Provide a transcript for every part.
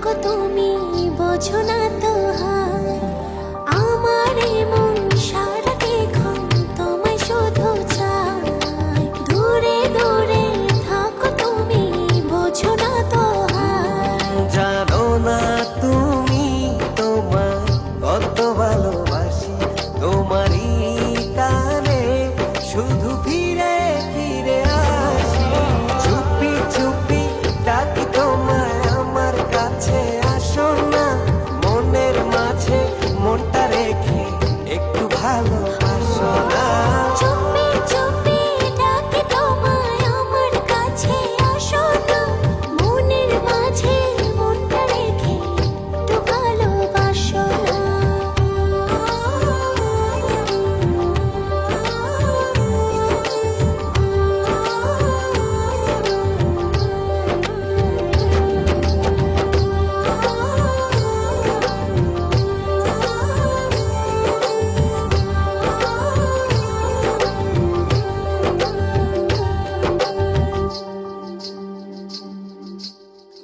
থাকো তুমি, বোঝো না তো হায় আমার মন সারাক্ষণ তোমায় শুধু চায়। দূরে দূরে থাকো তুমি, বোঝো না তো হায়। জানো না তুমি তোমায় কত ভালোবাসি, তোমারই টানে শুধু ফিরে ফিরে আসি। চুপি চুপি ডাকি তোমায় আমার কাছে, আসো না মনের মাঝে মনটা রেখে একটু ভালোবাসো না। চুপি চুপি ডাকি তোমায় আমার কাছে, আসো না মনের মাঝে মনটা রেখে একটু ভালোবাসো না।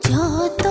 যত